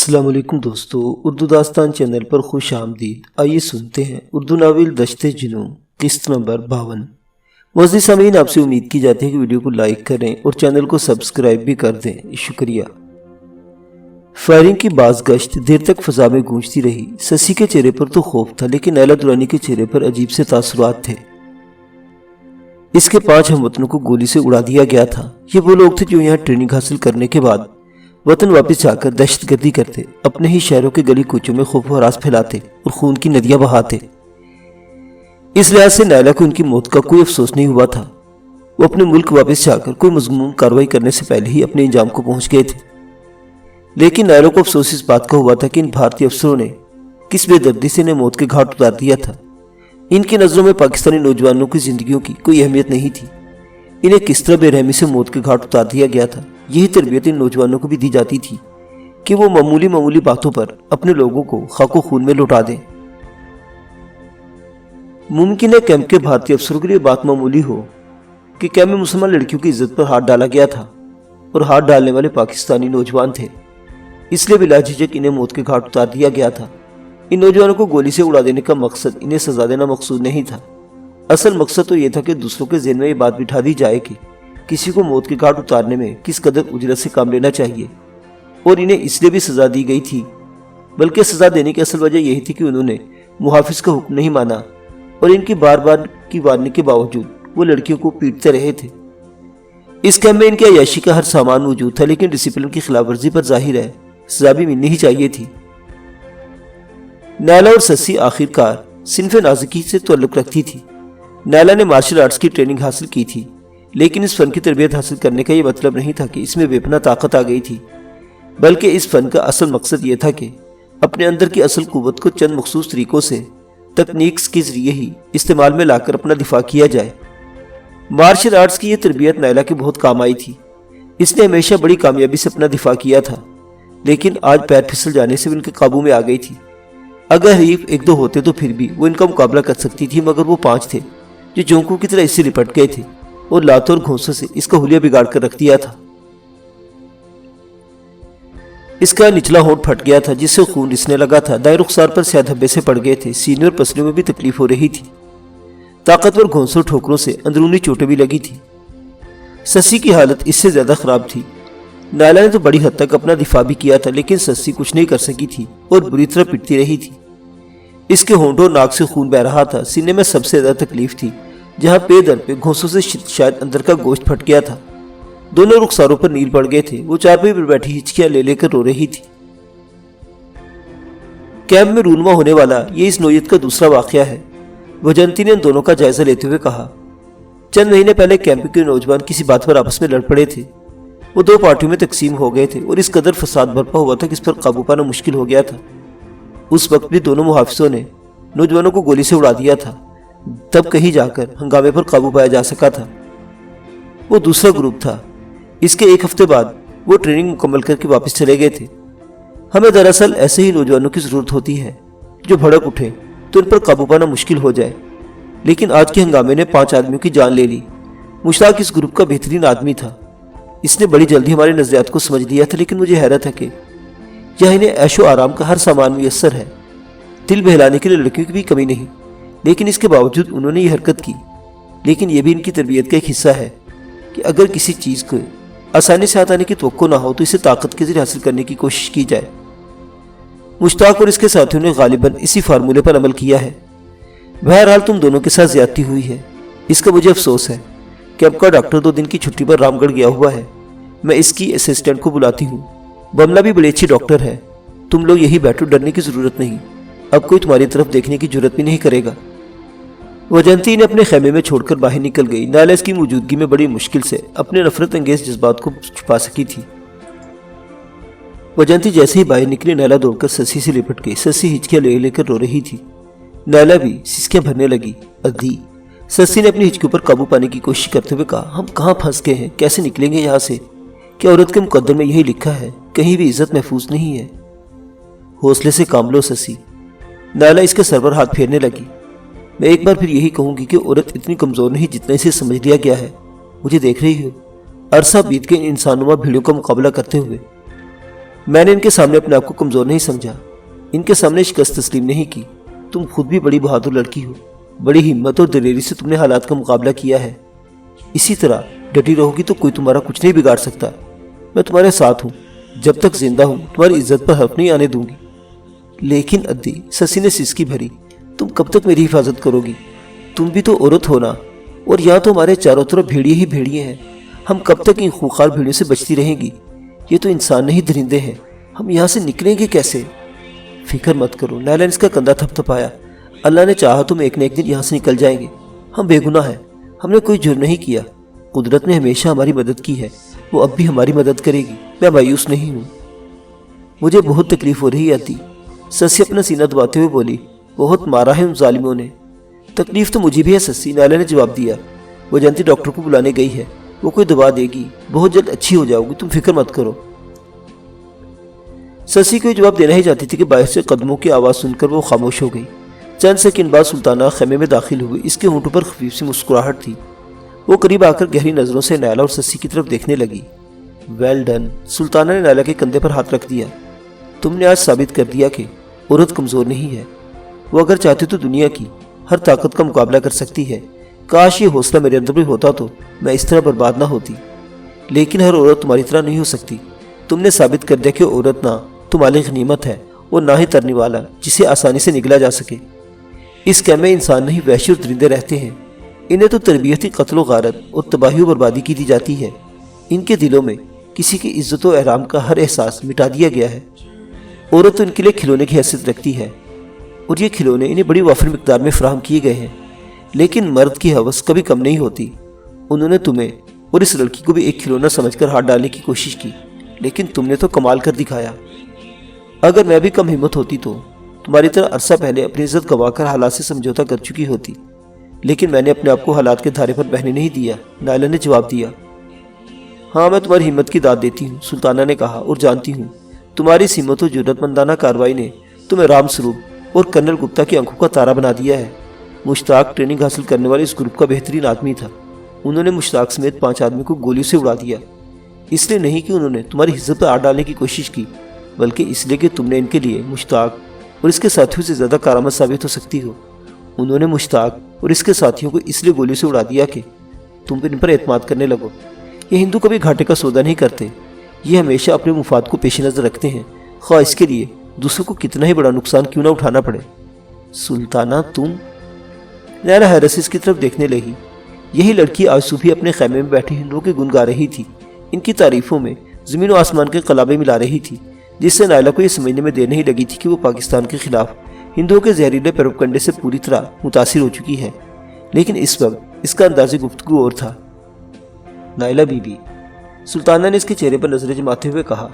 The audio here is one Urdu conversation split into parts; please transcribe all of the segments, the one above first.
السلام علیکم دوستو، اردو داستان چینل پر خوش آمدید۔ آئیے سنتے ہیں اردو ناول دشت جنوں قسط نمبر 52۔ معزز سامعین، آپ سے امید کی جاتی ہے کہ ویڈیو کو لائک کریں اور چینل کو سبسکرائب بھی کر دیں، شکریہ۔ فائرنگ کی باز گشت دیر تک فضا میں گونجتی رہی۔ سسی کے چہرے پر تو خوف تھا، لیکن نیلا درانی کے چہرے پر عجیب سے تاثرات تھے۔ اس کے 5 ہم وطنوں کو گولی سے اڑا دیا گیا تھا۔ یہ وہ لوگ تھے جو یہاں ٹریننگ حاصل کرنے کے بعد وطن واپس جا کر دہشت گردی کرتے، اپنے ہی شہروں کے گلی کوچوں میں خوف و ہراس پھیلاتے اور خون کی ندیاں بہاتے۔ اس لحاظ سے نیلا کو ان کی موت کا کوئی افسوس نہیں ہوا تھا۔ وہ اپنے ملک واپس جا کر کوئی مضمون کارروائی کرنے سے پہلے ہی اپنے انجام کو پہنچ گئے تھے۔ لیکن نیلا کو افسوس اس بات کا ہوا تھا کہ ان بھارتی افسروں نے کس بے دردی سے انہیں موت کے گھاٹ اتار دیا تھا۔ ان کی نظروں میں پاکستانی نوجوانوں کی زندگیوں کی کوئی اہمیت نہیں تھی۔ انہیں کس طرح بے رحمی سے موت کے گھاٹ اتار دیا گیا تھا، یہی تربیت ان نوجوانوں کو بھی دی جاتی تھی کہ وہ معمولی باتوں پر اپنے لوگوں کو خاک و خون میں لوٹا دیں۔ ممکن ہے کیمپ کے بھارتی افسروں کے لیے بات معمولی ہو کہ کیمپ میں مسلمان لڑکیوں کی عزت پر ہاتھ ڈالا گیا تھا اور ہاتھ ڈالنے والے پاکستانی نوجوان تھے، اس لیے بلا جھجک انہیں موت کے گھاٹ اتار دیا گیا تھا۔ ان نوجوانوں کو گولی سے اڑا دینے کا مقصد انہیں سزا دینا مقصود نہیں تھا۔ اصل مقصد تو یہ تھا کہ دوسروں کے ذہن میں یہ بات بٹھا دی جائے کہ کسی کو موت کے گھاٹ اتارنے میں کس قدر اجرت سے کام لینا چاہیے، اور انہیں اس لیے بھی سزا دی گئی تھی، بلکہ سزا دینے کی اصل وجہ یہی تھی کہ انہوں نے محافظ کا حکم نہیں مانا اور ان کی بار بار کی وارننگ کے باوجود وہ لڑکیوں کو پیٹتے رہے تھے۔ اس کیمپ میں ان کی عیاشی کا ہر سامان موجود تھا، لیکن ڈسپلن کی خلاف ورزی پر ظاہر ہے سزا بھی ملنی ہی چاہیے تھی۔ نیلا اور سسی آخر کار صنف نازکی سے تعلق رکھتی تھی۔ نیلا نے مارشل آرٹس کی ٹریننگ حاصل کی تھی، لیکن اس فن کی تربیت حاصل کرنے کا یہ مطلب نہیں تھا کہ اس میں بے پناہ طاقت آ گئی تھی، بلکہ اس فن کا اصل مقصد یہ تھا کہ اپنے اندر کی اصل قوت کو چند مخصوص طریقوں سے تکنیکس کے ذریعے ہی استعمال میں لا کر اپنا دفاع کیا جائے۔ مارشل آرٹس کی یہ تربیت نیلا کے بہت کام آئی تھی۔ اس نے ہمیشہ بڑی کامیابی سے اپنا دفاع کیا تھا، لیکن آج پیر پھسل جانے سے ان کے قابو میں آ گئی تھی۔ اگر حریف 1-2 ہوتے تو پھر بھی وہ ان کا مقابلہ کر سکتی تھی، مگر وہ 5 تھے جو جونکوں کی طرح اس سے لپٹ گئے تھے اور لاتوں اور گھونسوں سے اس کا حلیہ بگاڑ کر رکھ دیا تھا۔ اس کا نچلا ہونٹ پھٹ گیا تھا جس سے خون رسنے لگا تھا، دائیں رخسار پر سیاہ دھبے سے پڑ گئے تھے، سینے اور پسلیوں میں بھی تکلیف ہو رہی تھی، طاقتور گھونسوں ٹھوکروں سے اندرونی چوٹیں بھی لگی تھی۔ سسی کی حالت اس سے زیادہ خراب تھی۔ نیلا نے تو بڑی حد تک اپنا دفاع بھی کیا تھا، لیکن سسی کچھ نہیں کر سکی تھی اور بری طرح پٹتی رہی تھی۔ اس کے ہونٹوں اور ناک سے خون بہہ رہا تھا۔ سینے میں سب سے زیادہ تکلیف تھی، جہاں پے در پہ گھونسوں سے شاید اندر کا گوشت پھٹ گیا تھا۔ دونوں رخساروں پر نیل پڑ گئے تھے۔ وہ چارپائی پر بیٹھی ہچکیاں لے کر رو رہی تھی۔ کیمپ میں رونما ہونے والا یہ اس نوعیت کا دوسرا واقعہ ہے، وجنتی نے ان دونوں کا جائزہ لیتے ہوئے کہا۔ چند مہینے پہلے کیمپ کے نوجوان کسی بات پر آپس میں لڑ پڑے تھے۔ وہ 2 پارٹیوں میں تقسیم ہو گئے تھے اور اس قدر فساد برپا ہوا تھا کہ اس پر قابو پانا مشکل ہو گیا تھا۔ اس وقت بھی دونوں محافظوں نے نوجوانوں کو گولی سے اڑا دیا تھا، تب کہیں جا کر ہنگامے پر قابو پایا جا سکا تھا۔ وہ دوسرا گروپ تھا۔ اس کے 1 ہفتے بعد وہ ٹریننگ مکمل کر کے واپس چلے گئے تھے۔ ہمیں دراصل ایسے ہی نوجوانوں کی ضرورت ہوتی ہے جو بھڑک اٹھے تو ان پر قابو پانا مشکل ہو جائے، لیکن آج کے ہنگامے نے 5 آدمیوں کی جان لے لی۔ مشتاق اس گروپ کا بہترین آدمی تھا۔ اس نے بڑی جلدی ہمارے نظریات کو سمجھ لیا تھا، لیکن مجھے حیرت ہے کہ یہاں انہیں عیش و آرام کا ہر سامان میسر ہے، دل بہلانے کے لیے لڑکیوں کی بھی کمی نہیں، لیکن اس کے باوجود انہوں نے یہ حرکت کی۔ لیکن یہ بھی ان کی تربیت کا ایک حصہ ہے کہ اگر کسی چیز کو آسانی سے آنے کی توقع نہ ہو تو اسے طاقت کے ذریعے حاصل کرنے کی کوشش کی جائے۔ مشتاق اور اس کے ساتھیوں نے غالباً اسی فارمولے پر عمل کیا ہے۔ بہرحال تم دونوں کے ساتھ زیادتی ہوئی ہے، اس کا مجھے افسوس ہے۔ کیمپ کا ڈاکٹر 2 دن کی چھٹی پر رام گڑھ گیا ہوا ہے، میں اس کی اسسٹنٹ کو بلاتی ہوں۔ بملا بھی بڑی اچھی ڈاکٹر ہے۔ تم لوگ یہی بیٹھو، ڈرنے کی ضرورت نہیں، اب کوئی تمہاری طرف دیکھنے کی جرات بھی نہیں کرے گا۔ وجنتی نے اپنے خیمے میں چھوڑ کر باہر نکل گئی۔ نیلا اس کی موجودگی میں بڑی مشکل سے اپنے نفرت انگیز جذبات کو چھپا سکی تھی۔ وجنتی جیسے ہی باہر نکلی، نیلا دوڑ کر سسی سے لپٹ گئی۔ سسی ہچکیاں لے کر رو رہی تھی۔ نیلا بھی سسکیاں بھرنے لگی۔ ادھی سسی نے اپنی ہچکیوں پر قابو پانے کی کوشش کرتے ہوئے کہا، ہم کہاں پھنس گئے ہیں؟ کیسے نکلیں گے یہاں سے؟ کیا عورت کے مقدر میں یہی لکھا ہے کہیں بھی عزت محفوظ نہیں ہے؟ حوصلے سے کام لو سسی۔ نیلا اس کے سر پر ہاتھ پھیرنے لگی۔ میں ایک بار پھر یہی کہوں گی کہ عورت اتنی کمزور نہیں جتنا اسے سمجھ لیا گیا ہے۔ مجھے دیکھ رہی ہو، عرصہ بیت کے ان انسانوں بھیڑوں کا مقابلہ کرتے ہوئے میں نے ان کے سامنے اپنے آپ کو کمزور نہیں سمجھا، ان کے سامنے شکست تسلیم نہیں کی۔ تم خود بھی بڑی بہادر لڑکی ہو، بڑی ہمت اور دلیری سے تم نے حالات کا مقابلہ کیا ہے۔ اسی طرح ڈٹی رہو گی تو کوئی تمہارا کچھ نہیں بگاڑ سکتا۔ میں تمہارے ساتھ ہوں، جب تک زندہ ہوں تمہاری عزت پر حرف نہیں آنے دوں گی۔ لیکن ادی، سسی نے سسکی بھری، تم کب تک میری حفاظت کرو گی؟ تم بھی تو عورت ہو نا، اور یہاں تو ہمارے چاروں طرف بھیڑیے ہی بھیڑیے ہیں۔ ہم کب تک ان خونخوار بھیڑیوں سے بچتی رہیں گی؟ یہ تو انسان نہیں درندے ہیں، ہم یہاں سے نکلیں گے کیسے؟ فکر مت کرو، نائلا نے اس کا کندھا تھپ تھپایا۔ اللہ نے چاہا تو ہم ایک نہ ایک دن یہاں سے نکل جائیں گے۔ ہم بے گناہ ہیں، ہم نے کوئی جرم نہیں کیا۔ قدرت نے ہمیشہ ہماری مدد کی ہے، وہ اب بھی ہماری مدد کرے گی۔ میں مایوس نہیں ہوں۔ مجھے بہت تکلیف ہو رہی آتی، سسی اپنا سینہ دباتے ہوئے بولی۔ بہت مارا ہے ان ظالموں نے۔ تکلیف تو مجھے بھی ہے سسی، نائلا نے جواب دیا۔ وہ جانتی ڈاکٹر کو بلانے گئی ہے، وہ کوئی دوا دے گی، بہت جلد اچھی ہو جاؤ گی، تم فکر مت کرو۔ سسی کو جواب دینا ہی چاہتی تھی کہ باہر سے قدموں کی آواز سن کر وہ خاموش ہو گئی۔ چند سیکنڈ بعد سلطانہ خیمے میں داخل ہوئی۔ اس کے ہونٹوں پر خفیف سی مسکراہٹ تھی۔ وہ قریب آ کر گہری نظروں سے نائلا اور سسی کی طرف دیکھنے لگی۔ ویل ڈن، سلطانہ نے نائلا کے کندھے پر ہاتھ رکھ دیا۔ تم نے آج ثابت کر دیا کہ عورت کمزور نہیں ہے۔ وہ اگر چاہتی تو دنیا کی ہر طاقت کا مقابلہ کر سکتی ہے۔ کاش یہ حوصلہ میرے اندر بھی ہوتا تو میں اس طرح برباد نہ ہوتی۔ لیکن ہر عورت تمہاری طرح نہیں ہو سکتی۔ تم نے ثابت کر دیا کہ عورت نہ تو مالک غنیمت ہے اور نہ ہی ترنے والا جسے آسانی سے نگلا جا سکے۔ اس کیمپ میں انسان نہیں وحشی اور درندے رہتے ہیں۔ انہیں تو تربیتی قتل و غارت اور تباہی و بربادی کی دی جاتی ہے۔ ان کے دلوں میں کسی کی عزت و احترام کا ہر احساس مٹا دیا گیا ہے۔ عورت تو ان کے لیے کھلونے کی حیثیت رکھتی ہے، اور یہ کھلونے انہیں بڑی وافر مقدار میں فراہم کیے گئے ہیں۔ لیکن مرد کی ہوس کبھی کم نہیں ہوتی۔ انہوں نے تمہیں اور اس لڑکی کو بھی ایک کھلونا سمجھ کر ہاتھ ڈالنے کی کوشش کی، لیکن تم نے تو کمال کر دکھایا۔ اگر میں بھی کم ہمت ہوتی تو تمہاری طرح عرصہ پہلے اپنی عزت گنوا کر حالات سے سمجھوتا کر چکی ہوتی، لیکن میں نے اپنے آپ کو حالات کے دھارے پر بہنے نہیں دیا، نائلا نے جواب دیا۔ ہاں، میں تمہاری ہمت کی داد دیتی ہوں، سلطانہ نے کہا، اور جانتی ہوں تمہاری ہمت و جرأت مندانہ کارروائی نے تمہیں رام سروپ اور کرنل گپتا کی آنکھوں کا تارا بنا دیا ہے۔ مشتاق ٹریننگ حاصل کرنے والے اس گروپ کا بہترین آدمی تھا۔ انہوں نے مشتاق سمیت 5 آدمی کو گولیوں سے اڑا دیا، اس لیے نہیں کہ انہوں نے تمہاری عزت پر ہاتھ ڈالنے کی کوشش کی، بلکہ اس لیے کہ تم نے ان کے لیے مشتاق اور اس کے ساتھیوں سے زیادہ کارآمد ثابت ہو سکتی ہو۔ انہوں نے مشتاق اور اس کے ساتھیوں کو اس لیے گولیوں سے اڑا دیا کہ تم ان پر اعتماد کرنے لگو۔ یہ ہندو کبھی گھاٹے کا سودا نہیں کرتے، یہ ہمیشہ اپنے مفاد کو پیش نظر رکھتے ہیں، خواہ اس کے لیے دوسروں کو کتنا ہی بڑا نقصان کیوں نہ اٹھانا پڑے۔ سلطانہ تم؟ نائلا حیرت سے اس کی طرف دیکھنے لگی۔ یہی لڑکی آج صبح اپنے خیمے میں بیٹھے ہندوؤں کے گن گا رہی تھی، ان کی تعریفوں میں زمین و آسمان کے قلابے ملا رہی تھی، جس سے نائلا کو یہ سمجھنے میں دیر نہیں لگی تھی کہ وہ پاکستان کے خلاف ہندوؤں کے زہریلے پیروپگنڈے سے پوری طرح متاثر ہو چکی ہے۔ لیکن اس وقت اس کا انداز گفتگو اور تھا۔ نائلا بی بی، سلطانہ نے اس کے چہرے پر نظریں جماتے ہوئے کہا،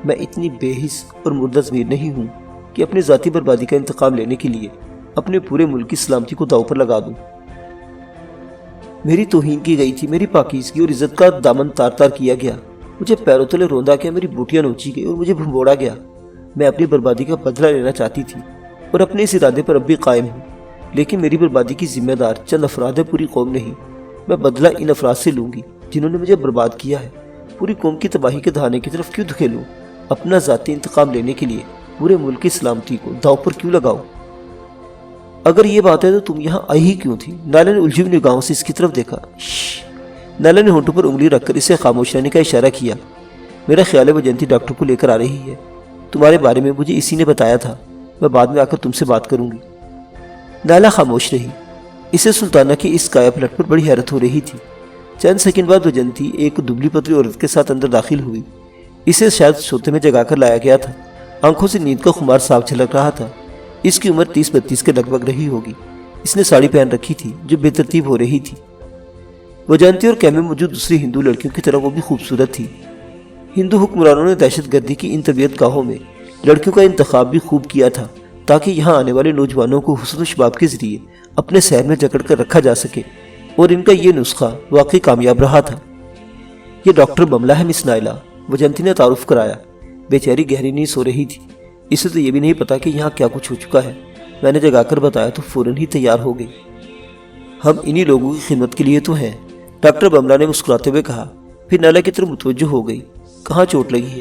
میں اتنی بے حس اور مردہ ضمیر نہیں ہوں کہ اپنی ذاتی بربادی کا انتقام لینے کے لیے اپنے پورے ملک کی سلامتی کو داؤ پر لگا دوں۔ میری توہین کی گئی تھی، میری پاکیزگی اور عزت کا دامن تار تار کیا گیا، مجھے پیروں تلے روندا گیا، میری بوٹیاں نوچی گئی اور مجھے بھنبوڑا گیا۔ میں اپنی بربادی کا بدلہ لینا چاہتی تھی اور اپنے اس ارادے پر اب بھی قائم ہوں، لیکن میری بربادی کی ذمہ دار چند افراد ہے، پوری قوم نہیں۔ میں بدلہ ان افراد سے لوں گی جنہوں نے مجھے برباد کیا ہے۔ پوری قوم کی تباہی کے دہانے کی طرف کیوں دھکیلوں؟ اپنا ذاتی انتقام لینے کے لیے پورے ملک کی سلامتی کو داؤ پر کیوں لگاؤ؟ اگر یہ بات ہے تو تم یہاں آئی ہی کیوں تھی؟ نائلا نے الجھی ہوئی نگاہوں سے اس کی طرف دیکھا۔ نائلا نے ہونٹوں پر انگلی رکھ کر اسے خاموش رہنے کا اشارہ کیا۔ میرا خیال ہے وہ جینتی ڈاکٹر کو لے کر آ رہی ہے، تمہارے بارے میں مجھے اسی نے بتایا تھا، میں بعد میں آ کر تم سے بات کروں گی۔ نائلا خاموش رہی، اسے سلطانہ کی اس کایا پلٹ پر بڑی حیرت ہو رہی تھی۔ چند سیکنڈ بعد وہ جنتی ایک دبلی پتلی عورت کے ساتھ اندر داخل ہوئی۔ اسے شاید سوتے میں جگا کر لایا گیا تھا، آنکھوں سے نیند کا خمار صاف جھلک رہا تھا۔ اس کی عمر 30-32 کے لگ بھگ رہی ہوگی۔ اس نے ساڑی پہن رکھی تھی جو بے ترتیب ہو رہی تھی۔ وہ جانتی اور کیمپ میں موجود دوسری ہندو لڑکیوں کی طرح وہ بھی خوبصورت تھی۔ ہندو حکمرانوں نے دہشت گردی کی ان تربیت گاہوں میں لڑکیوں کا انتخاب بھی خوب کیا تھا تاکہ یہاں آنے والے نوجوانوں کو حسن و شباب کے ذریعے اپنے شہر میں جکڑ کر رکھا جا سکے، اور ان کا یہ نسخہ واقعی کامیاب رہا تھا۔ یہ ڈاکٹر بملہ ہے مس نائلا، وجنتی نے تعارف کرایا۔ بیچاری گہری نیند سو رہی تھی، اسے تو یہ بھی نہیں پتا کہ یہاں کیا کچھ ہو چکا ہے۔ میں نے جگا کر بتایا تو فوراً ہی تیار ہو گئی۔ ہم انہی لوگوں کی خدمت کے لیے تو ہیں، ڈاکٹر بملہ نے مسکراتے ہوئے کہا، پھر نائلا کی طرف متوجہ ہو گئی۔ کہاں چوٹ لگی ہے؟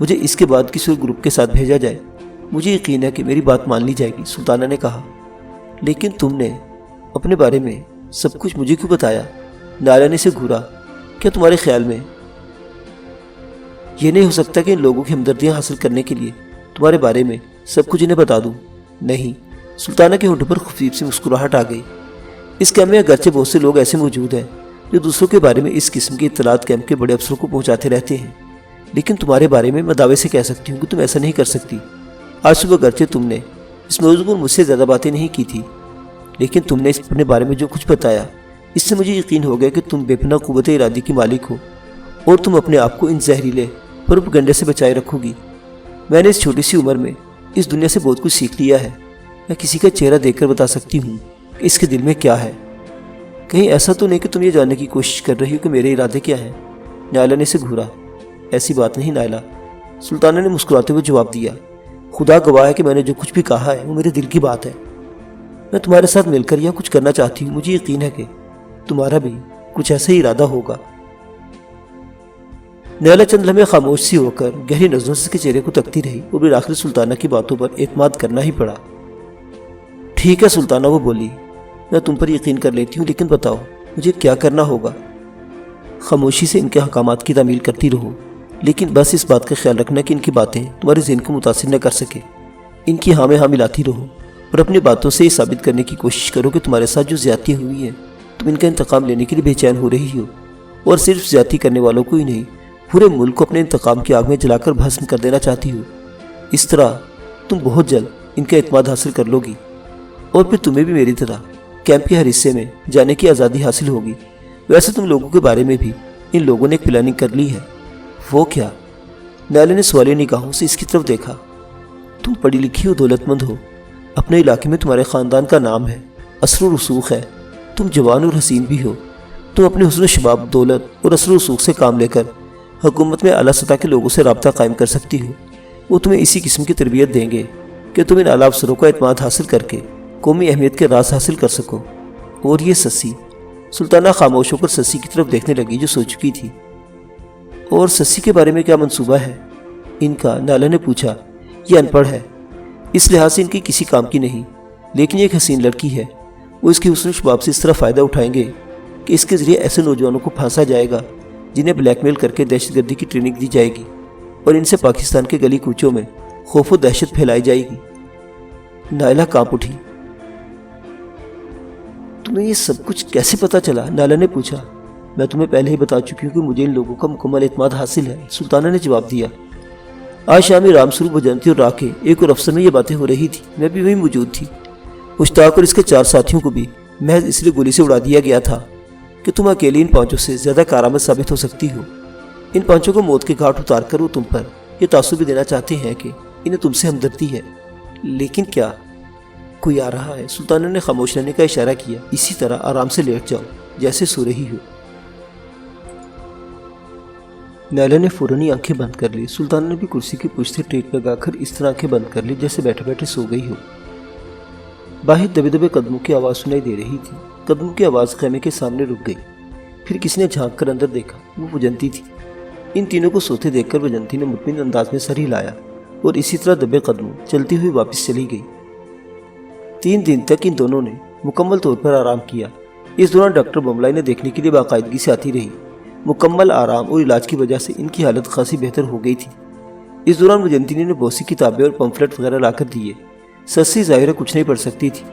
مجھے اس کے بعد کسی اور گروپ کے ساتھ بھیجا جائے۔ مجھے یقین ہے کہ میری بات مان لی جائے گی، سلطانہ نے کہا۔ لیکن تم نے اپنے بارے میں سب کچھ مجھے کیوں بتایا؟ نائلہ نے اسے گھورا۔ کیا تمہارے خیال میں یہ نہیں ہو سکتا کہ ان لوگوں کی ہمدردیاں حاصل کرنے کے لیے تمہارے بارے میں سب کچھ انہیں بتا دوں؟ نہیں، سلطانہ کے ہونٹوں پر خفیف سی مسکراہٹ آ گئی۔ اس کیمپ میں اگرچہ بہت سے لوگ ایسے موجود ہیں جو دوسروں کے بارے میں اس قسم کی اطلاعات کیمپ کے بڑے افسروں کو پہنچاتے رہتے ہیں، لیکن تمہارے بارے میں دعوے سے کہہ سکتی ہوں کہ تم ایسا نہیں کر سکتی۔ آج صبح اگرچہ تم نے اس موضوع پر مجھ سے زیادہ باتیں نہیں کی تھی، لیکن تم نے اپنے بارے میں جو کچھ بتایا اس سے مجھے یقین ہو گیا کہ تم بے پناہ قوت ارادی کی مالک ہو اور تم اپنے آپ کو ان زہریلے پروپیگنڈے سے بچائے رکھو گی۔ میں نے اس چھوٹی سی عمر میں اس دنیا سے بہت کچھ سیکھ لیا ہے۔ میں کسی کا چہرہ دیکھ کر بتا سکتی ہوں کہ اس کے دل میں کیا ہے۔ کہیں ایسا تو نہیں کہ تم یہ جاننے کی کوشش کر رہی ہو کہ میرے ارادے کیا ہیں؟ نائلہ نے اسے گھورا۔ ایسی بات نہیں نائلہ، سلطانہ نے مسکراتے ہوئے جواب دیا۔ خدا گواہ ہے کہ میں نے جو کچھ بھی کہا ہے وہ میرے دل کی بات ہے۔ میں تمہارے ساتھ مل کر یہاں کچھ کرنا چاہتی ہوں۔ مجھے یقین ہے کہ تمہارا بھی کچھ ایسا ہی ارادہ ہوگا۔ نائلہ چند لمحے خاموش سی ہو کر گہری نظروں سے اس کے چہرے کو تکتی رہی اور بالآخر سلطانہ کی باتوں پر اعتماد کرنا ہی پڑا۔ ٹھیک ہے سلطانہ، وہ بولی، میں تم پر یقین کر لیتی ہوں، لیکن بتاؤ مجھے کیا کرنا ہوگا؟ خاموشی سے ان کے احکامات کی تعمیل کرتی رہو، لیکن بس اس بات کا خیال رکھنا کہ ان کی باتیں تمہارے ذہن کو متاثر نہ کر سکے۔ ان کی ہاں میں ہاں ملاتی رہو اور اپنی باتوں سے یہ ثابت کرنے کی کوشش کرو کہ تمہارے ساتھ جو زیادتی ہوئی ہیں تم ان کا انتقام لینے کے لیے بے چین ہو رہی ہو، اور صرف زیادتی کرنے والوں کو ہی نہیں پورے ملک کو اپنے انتقام کی آگ میں جلا کر بھسم کر دینا چاہتی ہو۔ اس طرح تم بہت جلد ان کا اعتماد حاصل کر لو گی اور پھر تمہیں بھی میری طرح کیمپ کے ہر حصے میں جانے کی آزادی حاصل ہوگی۔ ویسے تم لوگوں کے بارے میں بھی ان لوگوں نے ایک پلاننگ کر لی ہے۔ وہ کیا؟ نائلہ نے سوالیہ نگاہوں سے اس کی طرف دیکھا۔ تم پڑھی لکھی ہو، دولت مند ہو، اپنے علاقے میں تمہارے خاندان کا نام ہے، اثر و رسوخ ہے، تم جوان اور حسین بھی ہو۔ تم اپنے حسن و شباب، دولت اور اثر و رسوخ سے کام لے کر حکومت میں اعلیٰ سطح کے لوگوں سے رابطہ قائم کر سکتی ہو۔ وہ تمہیں اسی قسم کی تربیت دیں گے کہ تم ان اعلیٰ افسروں کا اعتماد حاصل کر کے قومی اہمیت کے راز حاصل کر سکو۔ اور یہ سسی، سلطانہ خاموش ہو کر سسی کی طرف دیکھنے لگی جو سو چکی تھی۔ اور سسی کے بارے میں کیا منصوبہ ہے ان کا؟ نائلہ نے پوچھا۔ یہ ان پڑھ ہے، اس لحاظ سے ان کی کسی کام کی نہیں، لیکن یہ ایک حسین لڑکی ہے۔ وہ اس کے حسن و شباب سے اس طرح فائدہ اٹھائیں گے کہ اس کے ذریعے ایسے نوجوانوں کو پھانسا جائے گا جنہیں بلیک میل کر کے دہشت گردی کی ٹریننگ دی جائے گی، اور ان سے پاکستان کے گلی کوچوں میں خوف و دہشت پھیلائی جائے گی۔ نائلہ کانپ اٹھی۔ تمہیں یہ سب کچھ کیسے پتا چلا؟ نائلہ نے پوچھا۔ میں تمہیں پہلے ہی بتا چکی ہوں کہ مجھے ان لوگوں کا مکمل اعتماد حاصل ہے، سلطانہ نے جواب دیا۔ آج شامی رام سروپ، بجنتی اور راکے ایک اور افسر میں یہ باتیں ہو رہی تھی، میں بھی وہیں موجود تھی۔ مشتاق اور اس کے 4 ساتھیوں کو بھی محض اس لیے گولی سے اڑا دیا گیا تھا کہ تم اکیلی ان 5 سے زیادہ کارآمد ثابت ہو سکتی ہو۔ ان 5 کو موت کے گھاٹ اتار کر وہ تم پر یہ تاثر بھی دینا چاہتے ہیں کہ انہیں تم سے ہمدردی ہے۔ لیکن کیا کوئی آ رہا ہے؟ سلطانہ نے خاموش رہنے کا اشارہ کیا۔ اسی طرح آرام سے لیٹ جاؤ جیسے سو رہی ہو۔ نائلہ نے فوراً ہی آنکھیں بند کر لی۔ سلطانہ نے بھی کرسی کی پشت سے ٹیک لگا کر اس طرح آنکھیں بند کر لی جیسے بیٹھے بیٹھے سو گئی ہو۔ باہر دبے دبے قدموں کی آواز سنائی دے رہی تھی۔ قدموں کی آواز خیمے کے سامنے رک گئی۔ پھر کسی نے جھانک کر اندر دیکھا، وہ وجنتی تھی۔ ان تینوں کو سوتے دیکھ کر وجنتی نے مطمئن انداز میں سر ہلایا اور اسی طرح دبے قدموں چلتی ہوئی واپس چلی گئی۔ 3 دن تک ان دونوں نے مکمل طور پر آرام کیا۔ اس دوران ڈاکٹر بملائی نے دیکھنے کے لیے باقاعدگی سے آتی رہی۔ مکمل آرام اور علاج کی وجہ سے ان کی حالت خاصی بہتر ہو گئی تھی۔ اس دوران وجنتی نے بہت سی کتابیں اور پمفلٹ وغیرہ لا کر دیے۔ سسی ظاہر کچھ نہیں پڑھ سکتی تھی۔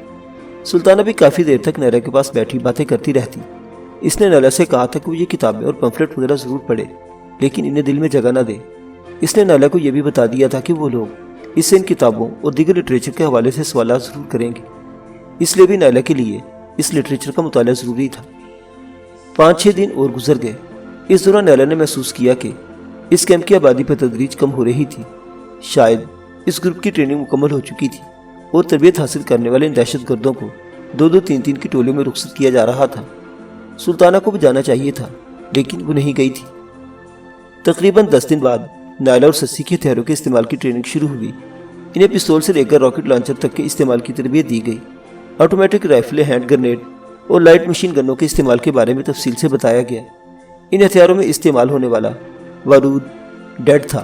سلطانہ بھی کافی دیر تک نائلہ کے پاس بیٹھی باتیں کرتی رہتی۔ اس نے نائلہ سے کہا تھا کہ وہ یہ کتابیں اور پمفلٹ وغیرہ ضرور پڑھے، لیکن انہیں دل میں جگہ نہ دے۔ اس نے نائلہ کو یہ بھی بتا دیا تھا کہ وہ لوگ اس سے ان کتابوں اور دیگر لٹریچر کے حوالے سے سوالات ضرور کریں گے، اس لیے بھی نائلہ کے لیے اس لٹریچر کا مطالعہ ضروری تھا۔ 5-6 دن اور گزر گئے۔ اس دوران نائلہ نے محسوس کیا کہ اس کیمپ کی آبادی پر تدریج کم ہو رہی تھی۔ شاید اس گروپ کی ٹریننگ مکمل ہو چکی تھی اور تربیت حاصل کرنے والے ان دہشت گردوں کو 2-2 3-3 کی ٹولیوں میں رخصت کیا جا رہا تھا۔ سلطانہ کو بھی جانا چاہیے تھا، لیکن وہ نہیں گئی تھی۔ تقریباً 10 دن بعد نائلہ اور سسی کے ہتھیاروں کے استعمال کی ٹریننگ شروع ہوئی۔ انہیں پستول سے لے کر راکٹ لانچر تک کے استعمال کی تربیت دی گئی۔ آٹومیٹک رائفلیں، ہینڈ گرنیڈ اور لائٹ مشین گنوں کے استعمال کے بارے میں تفصیل سے بتایا گیا۔ ان ہتھیاروں میں استعمال ہونے والا بارود ڈیڈ تھا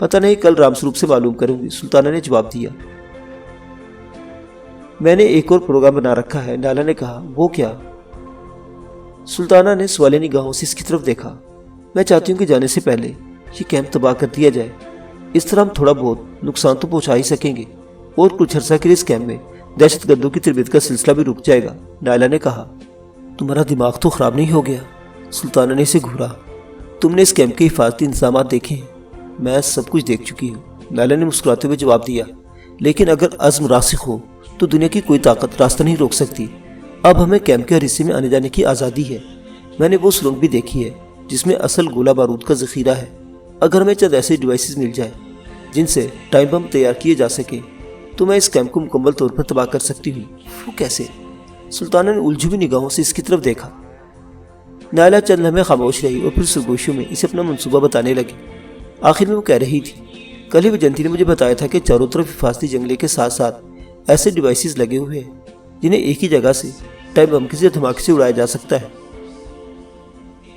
پتہ نہیں، کل رام سروپ سے معلوم کروں گی، سلطانہ نے جواب دیا۔ میں نے ایک اور پروگرام بنا رکھا ہے، نائلہ نے کہا۔ وہ کیا؟ سلطانہ نے سوالیہ نگاہوں سے اس کی طرف دیکھا۔ میں چاہتی ہوں کہ جانے سے پہلے یہ کیمپ تباہ کر دیا جائے، اس طرح ہم تھوڑا بہت نقصان تو پہنچا ہی سکیں گے، اور کچھ عرصہ کے لیے اس کیمپ میں دہشت گردوں کی تربیت کا سلسلہ بھی رک جائے گا، نائلہ نے کہا۔ تمہارا دماغ تو خراب نہیں ہو گیا؟ سلطانہ نے اسے گھورا۔ تم نے اس کیمپ کے حفاظتی انتظامات دیکھے ہیں؟ میں سب کچھ دیکھ چکی ہوں، نائلہ نے مسکراتے ہوئے جواب دیا۔ لیکن اگر عزم راسخ ہو تو دنیا کی کوئی طاقت راستہ نہیں روک سکتی۔ اب ہمیں کیمپ کے ہر حصے میں آنے جانے کی آزادی ہے۔ میں نے وہ سرنگ بھی دیکھی ہے جس میں اصل گولہ بارود کا ذخیرہ ہے۔ اگر ہمیں چند ایسے ڈیوائسز مل جائیں جن سے ٹائم بم تیار کیے جا سکے تو میں اس کیمپ کو مکمل طور پر تباہ کر سکتی ہوں۔ وہ کیسے؟ سلطانہ نے الجھی ہوئی نگاہوں سے اس کی طرف دیکھا۔ نائلہ چند لمحے خاموش رہی اور پھر سرگوشیوں میں اسے اپنا منصوبہ بتانے لگی۔ آخر میں وہ کہہ رہی تھی، کل ہی وجنتی نے مجھے بتایا تھا کہ چاروں طرف حفاظتی جنگلے کے ساتھ ساتھ ایسے ڈیوائسز لگے ہوئے ہیں جنہیں ایک ہی جگہ سے ٹائم بم کسی دھماکے سے اڑایا جا سکتا ہے۔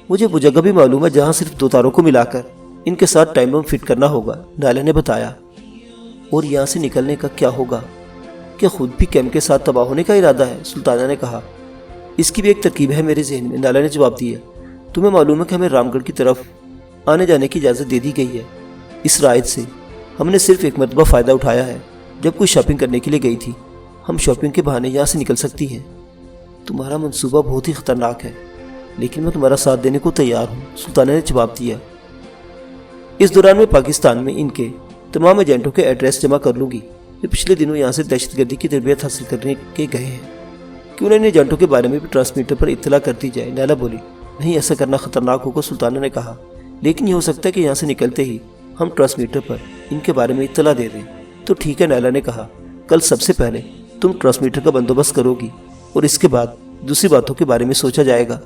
مجھے وہ جگہ بھی معلوم ہے جہاں صرف 2 تاروں کو ملا کر ان کے ساتھ ٹائم بم فٹ کرنا ہوگا، نائلہ نے بتایا۔ اور یہاں سے نکلنے کا کیا ہوگا؟ کیا خود بھی کیمپ کے ساتھ تباہ ہونے کا ارادہ ہے؟ سلطانہ نے کہا۔ اس کی بھی ایک ترکیب ہے میرے ذہن میں، نائلہ نے جواب دیا۔ تمہیں معلوم ہے کہ ہمیں رام گڑھ کی طرف آنے جانے کی اجازت دے دی گئی ہے۔ اس رائد سے ہم نے صرف ایک مرتبہ فائدہ اٹھایا ہے، جب کوئی شاپنگ کرنے کے لیے گئی تھی۔ ہم شاپنگ کے بہانے یہاں سے نکل سکتی ہیں۔ تمہارا منصوبہ بہت ہی خطرناک ہے، لیکن میں تمہارا ساتھ دینے کو تیار ہوں، سلطانہ نے جواب دیا۔ اس دوران میں پاکستان میں ان کے تمام ایجنٹوں کے ایڈریس جمع کر لوں گی جو پچھلے دنوں یہاں سے دہشت گردی کی تربیت حاصل کرنے کے گئے ہیں۔ کیوں نہ ان ایجنٹوں کے بارے میں بھی ٹرانسمیٹر پر اطلاع کر دی جائے، نائلہ بولی۔ نہیں، ایسا کرنا خطرناک ہوگا، سلطانہ نے کہا، لیکن یہ ہو سکتا ہے کہ یہاں سے نکلتے ہی ہم ٹرانسمیٹر پر ان کے بارے میں اطلاع دے دیں۔ تو ٹھیک ہے، نائلہ نے کہا، کل سب سے پہلے تم ٹرانسمیٹر کا بندوبست کرو گی اور اس کے بعد دوسری باتوں کے بارے میں سوچا جائے گا۔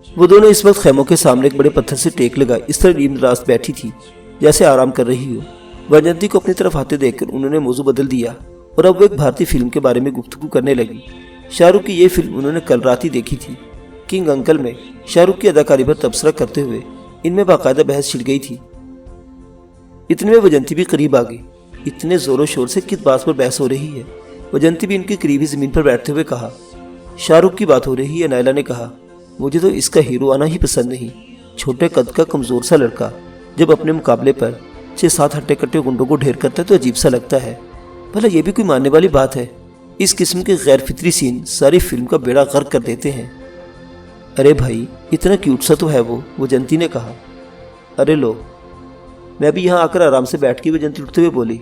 وہ دونوں اس وقت خیموں کے سامنے ایک بڑے پتھر سے ٹیک لگائے اس طرح نیم راست بیٹھی تھی جیسے آرام کر رہی ہو۔ وجنتی کو اپنی طرف آتے دیکھ کر انہوں نے موضوع بدل دیا اور اب وہ ایک بھارتی فلم کے بارے میں گفتگو کرنے لگی۔ شاہ رخ کی یہ فلم انہوں نے کل رات ہی دیکھی تھی۔ کنگ انکل میں شاہ رخ کی اداکاری پر تبصرہ کرتے ہوئے ان میں باقاعدہ بحث چھڑ گئی تھی۔ اتنے میں وجنتی بھی قریب آ گئی۔ اتنے زور و شور سے کس بات پر بحث ہو رہی ہے؟ وجنتی بھی ان کے قریبی زمین پر بیٹھتے ہوئے کہا۔ شاہ رخ کی بات ہو رہی ہے، نائلہ نے کہا۔ مجھے تو اس کا ہیرو آنا ہی پسند نہیں۔ چھوٹے قد کا کمزور سا لڑکا جب اپنے مقابلے پر 6-7 ہٹے کٹے گنڈوں کو ڈھیر کرتا ہے تو عجیب سا لگتا ہے۔ بھلا یہ بھی کوئی ماننے والی بات ہے؟ اس قسم کے غیر فطری سین ساری فلم کا بیڑا غرق کر دیتے ہیں۔ ارے بھائی، اتنا کیوٹ سا تو ہے وہ، وجنتی نے کہا۔ ارے لو، میں بھی یہاں آ کر آرام سے بیٹھ کے، وجنتی اٹھتے ہوئے بولی۔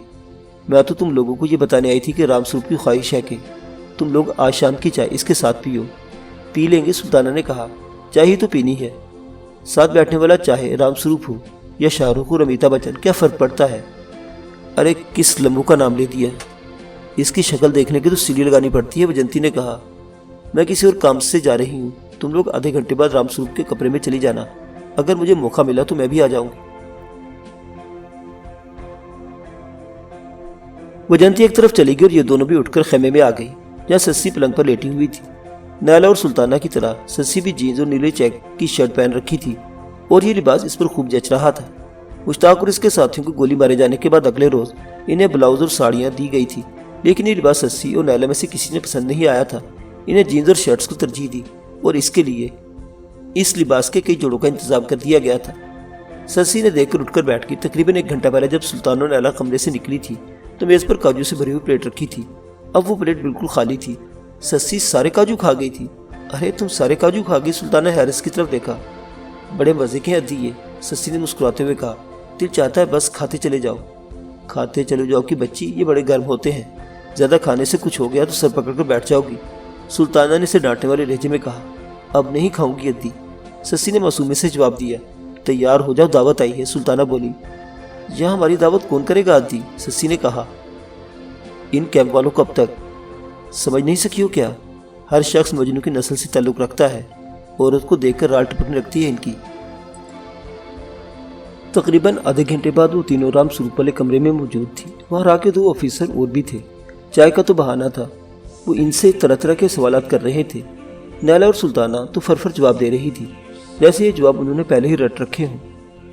میں تو تم لوگوں کو یہ بتانے آئی تھی کہ رام سروپ کی خواہش ہے کہ تم لوگ آج شام کی چائے اس کے ساتھ پیو۔ پی لیں گے، سلطانہ نے کہا۔ چائے ہی تو پینی ہے، ساتھ بیٹھنے والا چاہے رام سروپ ہو یا شاہ رخ اور امیتابھ بچن، کیا فرق پڑتا ہے؟ ارے کس لمبو کا نام لے دیا؟ اس کی شکل دیکھنے کی تو سیڑھی لگانی پڑتی ہے، وجنتی نے کہا۔ میں کسی اور کام سے جا رہی ہوں، تم لوگ آدھے گھنٹے بعد رام سروپ کے کمرے میں چلی جانا۔ اگر مجھے موقع ملا تو میں بھی آ جاؤں گی۔ وجنتی ایک طرف چلی گئی اور یہ دونوں بھی اٹھ کر خیمے میں آ گئی جہاں سسی پلنگ پر لیٹی ہوئی تھی۔ نائلہ اور سلطانہ کی طرح سسی بھی جینز اور نیلے چیک کی شرٹ پہن رکھی تھی اور یہ لباس اس پر خوب جچ رہا تھا۔ مشتاق اور اس کے ساتھیوں کو گولی مارے جانے کے بعد اگلے روز انہیں بلاؤز اور ساڑیاں دی گئی تھی، لیکن یہ لباس سسی اور نائلہ میں سے کسی نے پسند نہیں آیا تھا۔ انہیں جینز اور شرٹس کو ترجیح دی اور اس کے لیے اس لباس کے کئی جوڑوں کا انتظام کر دیا گیا تھا۔ سسی نے دیکھ کر اٹھ کر بیٹھ گئی۔ تقریباً 1 گھنٹہ پہلے جب سلطانہ اور نائلہ کمرے سے نکلی تھی تو میز پر کاجو سے بھری ہوئی پلیٹ رکھی تھی۔ اب وہ پلیٹ بالکل خالی تھی۔ سسی سارے کاجو کھا گئی تھی۔ ارے تم سارے کاجو کھا گئی؟ سلطانہ حیرت کی طرف دیکھا۔ بڑے مزے کے ہیں ادی یہ، سسی نے مسکراتے ہوئے کہا۔ دل چاہتا ہے بس کھاتے چلے جاؤ۔ کھاتے چلے جاؤ کہ بچی، یہ بڑے گرم ہوتے ہیں، زیادہ کھانے سے کچھ ہو گیا تو سر پکڑ کر بیٹھ جاؤ گی، سلطانہ نے اسے ڈانٹنے والے لہجے میں کہا۔ اب نہیں کھاؤں گی ادی، سسی نے معصومی سے جواب دیا۔ تیار ہو جاؤ، دعوت آئی ہے، سلطانہ بولی۔ یہاں ہماری دعوت کون کرے گا ادی؟ سسی نے کہا۔ ان کیمپ والوں کو اب تک سمجھ نہیں سکی ہو کیا؟ ہر شخص مجنو کی نسل سے تعلق رکھتا ہے، عورت کو دیکھ کر رال ٹپکنے لگتی ہے ان کی۔ تقریباً آدھے گھنٹے بعد وہ تینوں رام سروپ والے کمرے میں موجود تھی۔ وہاں کے 2 آفیسر اور بھی تھے۔ چائے کا تو بہانہ تھا، وہ ان سے طرح طرح کے سوالات کر رہے تھے۔ نائلہ اور سلطانہ تو فرفر جواب دے رہی تھی، جیسے یہ جواب انہوں نے پہلے ہی رٹ رکھے ہوں۔